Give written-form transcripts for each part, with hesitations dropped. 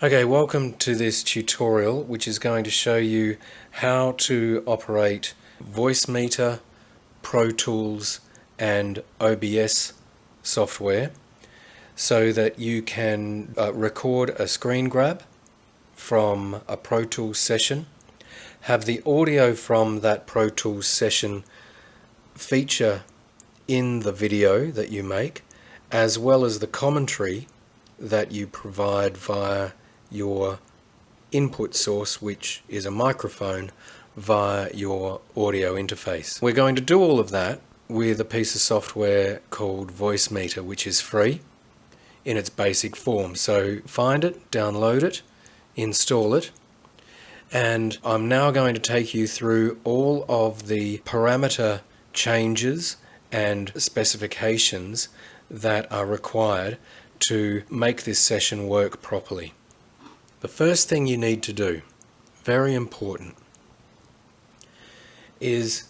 Okay, welcome to this tutorial which is going to show you how to operate VoiceMeeter, Pro Tools and OBS software so that you can record a screen grab from a Pro Tools session, have the audio from that Pro Tools session feature in the video that you make, as well as the commentary that you provide via your input source, which is a microphone, via your audio interface. We're going to do all of that with a piece of software called VoiceMeeter, which is free in its basic form. So find it, download it, install it, and I'm now going to take you through all of the parameter changes and specifications that are required to make this session work properly. The first thing you need to do, very important, is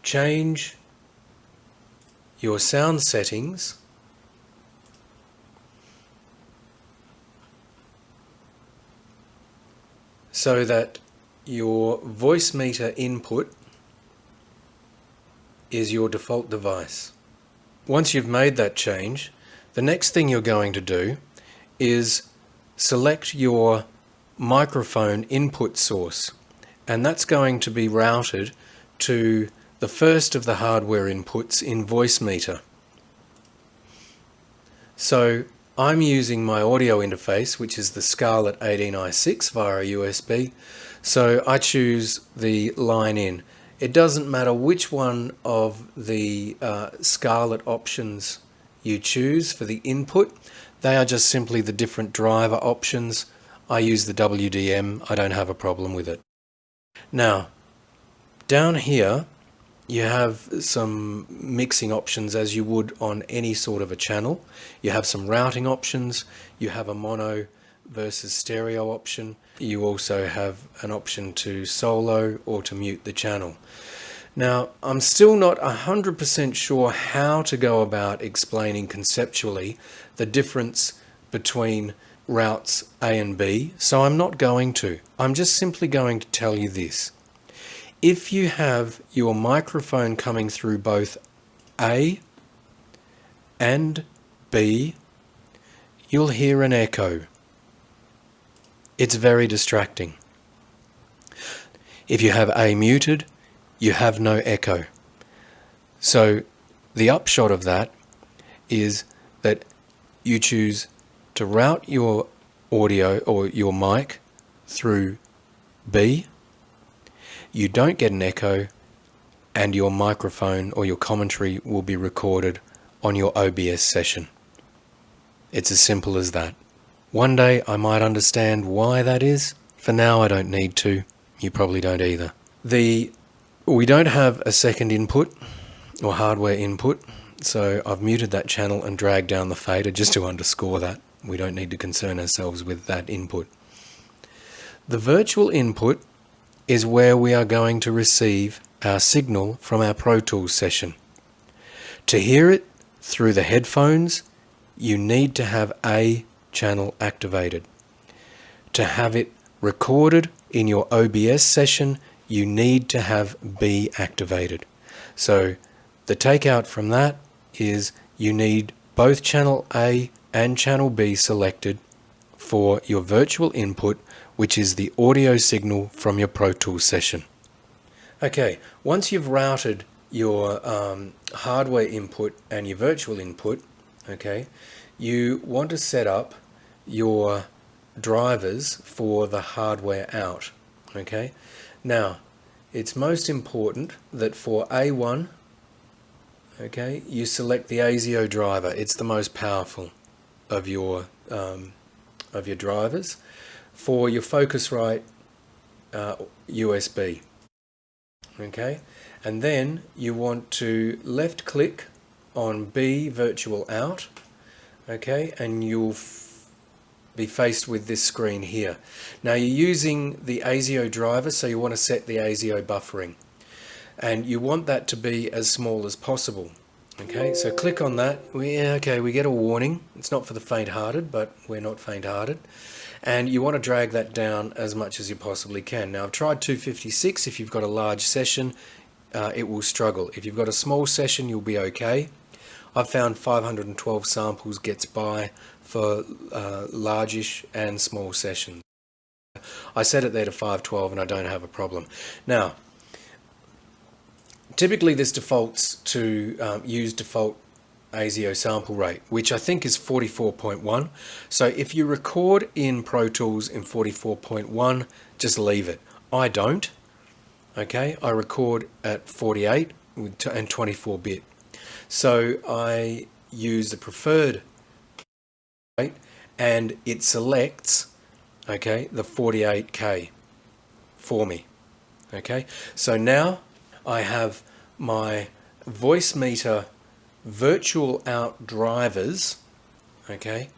change your sound settings so that your VoiceMeeter input is your default device. Once you've made that change, the next thing you're going to do is select your microphone input source, and that's going to be routed to the first of the hardware inputs in VoiceMeeter. So I'm using my audio interface, which is the Scarlett 18i6 via USB, so I choose the line in. It doesn't matter which one of the Scarlett options you choose for the input. They are just simply the different driver options. I use the WDM, I don't have a problem with it. Now, down here you have some mixing options as you would on any sort of a channel. You have some routing options, you have a mono versus stereo option. You also have an option to solo or to mute the channel. Now, I'm still not 100% sure how to go about explaining conceptually the difference between routes A and B, so I'm not going to. I'm just simply going to tell you this. If you have your microphone coming through both A and B, you'll hear an echo. It's very distracting. If you have A muted, you have no echo. So the upshot of that is that you choose to route your audio or your mic through B, you don't get an echo, and your microphone or your commentary will be recorded on your OBS session. It's as simple as that. One day I might understand why that is. For now I don't need to. You probably don't either. We don't have a second input or hardware input, so I've muted that channel and dragged down the fader just to underscore that. We don't need to concern ourselves with that input. The virtual input is where we are going to receive our signal from our Pro Tools session. To hear it through the headphones, you need to have A channel activated. To have it recorded in your OBS session, you need to have B activated. So the takeout from that is you need both channel A and channel B selected for your virtual input, which is the audio signal from your Pro Tools session. Okay, once you've routed your hardware input and your virtual input, okay, you want to set up your drivers for the hardware out. Okay, now it's most important that for A1, okay, you select the ASIO driver. It's the most powerful of your drivers for your Focusrite USB. Okay, and then you want to left click on B virtual out. Okay, and you'll be faced with this screen here. Now you're using the ASIO driver, so you want to set the ASIO buffering, and you want that to be as small as possible. Okay, so click on that. We get a warning. It's not for the faint-hearted, but we're not faint-hearted. and you want to drag that down as much as you possibly can. Now I've tried 256. If you've got a large session, it will struggle. If you've got a small session, you'll be okay. I've found 512 samples gets by for largish and small sessions. I set it there to 512 and I don't have a problem. Now, typically this defaults to use default ASIO sample rate, which I think is 44.1. So if you record in Pro Tools in 44.1, just leave it. I don't. Okay, I record at 48 and 24-bit. So I use the preferred rate and it selects, okay, the 48K for me. Okay, so now I have my VoiceMeeter virtual out drivers, okay,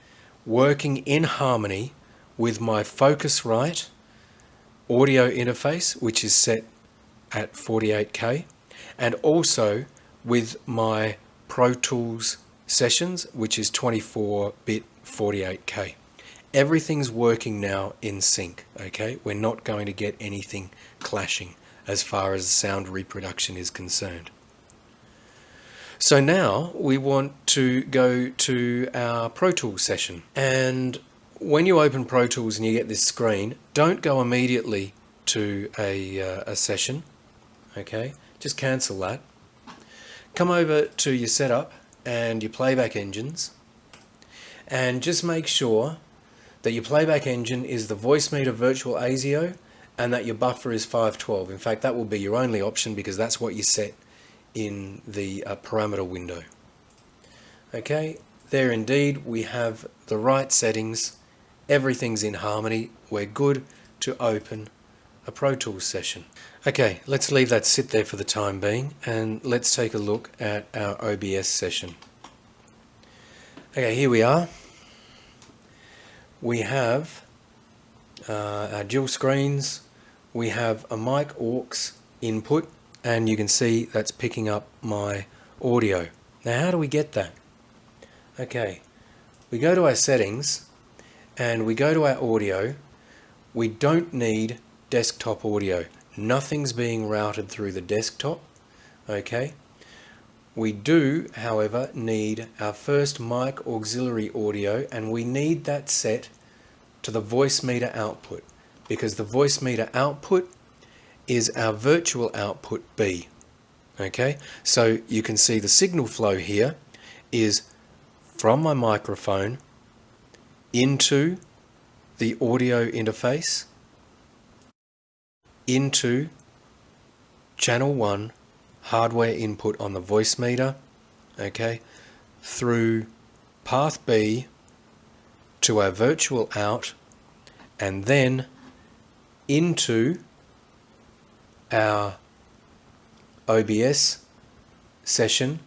working in harmony with my Focusrite audio interface, which is set at 48K, and also with my Pro Tools sessions, which is 24-bit 48K. Everything's working now in sync, okay? We're not going to get anything clashing as far as sound reproduction is concerned. So now we want to go to our Pro Tools session. And when you open Pro Tools and you get this screen, don't go immediately to a session, okay? Just cancel that. Come over to your setup and your playback engines, and just make sure that your playback engine is the VoiceMeeter Virtual ASIO and that your buffer is 512. In fact, that will be your only option because that's what you set in the parameter window. Okay, there indeed we have the right settings. Everything's in harmony. We're good to open a Pro Tools session. Okay, let's leave that sit there for the time being and let's take a look at our OBS session. Okay, here we are. We have our dual screens. We have a mic aux input, and you can see that's picking up my audio. Now, how do we get that? Okay, we go to our settings and we go to our audio. We don't need desktop audio. Nothing's being routed through the desktop. Okay. We do, however, need our first mic auxiliary audio, and we need that set to the VoiceMeeter output because the VoiceMeeter output is our virtual output B. Okay, so you can see the signal flow here is from my microphone into the audio interface into channel 1 hardware input on the VoiceMeeter, okay, through path B to our virtual out, and then into our OBS session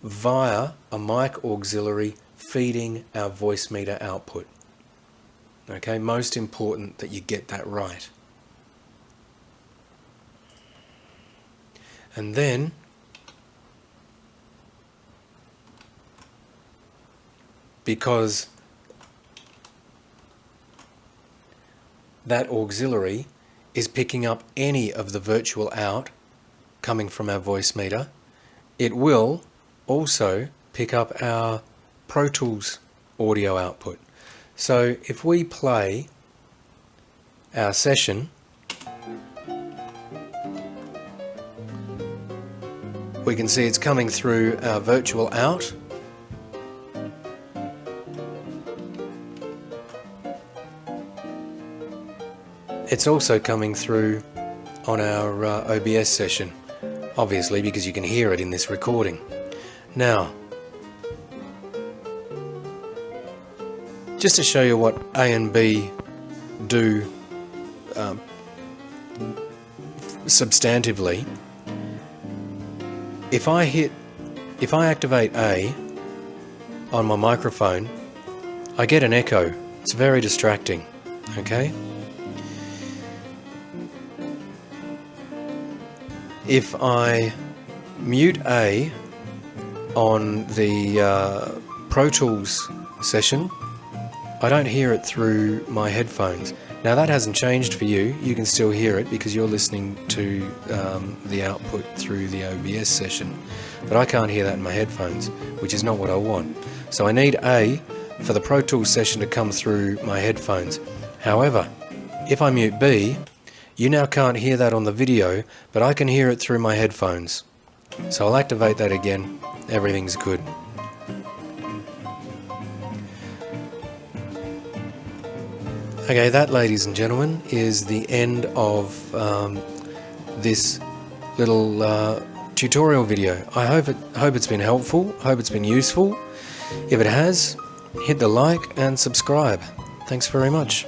via a mic auxiliary feeding our VoiceMeeter output. Okay, most important that you get that right. And then because that auxiliary is picking up any of the virtual out coming from our VoiceMeeter, it will also pick up our Pro Tools audio output. So if we play our session, we can see it's coming through our virtual out. It's also coming through on our OBS session, obviously because you can hear it in this recording. Now, just to show you what A and B do substantively, if I activate A on my microphone, I get an echo. It's very distracting, okay? If I mute A on the Pro Tools session, I don't hear it through my headphones. Now that hasn't changed for you. You can still hear it because you're listening to the output through the OBS session. But I can't hear that in my headphones, which is not what I want. So I need A, for the Pro Tools session to come through my headphones. However, if I mute B, you now can't hear that on the video, but I can hear it through my headphones. So I'll activate that again. Everything's good. Okay, that, ladies and gentlemen, is the end of this little tutorial video. I hope it's been helpful, hope it's been useful. If it has, hit the like and subscribe. Thanks very much.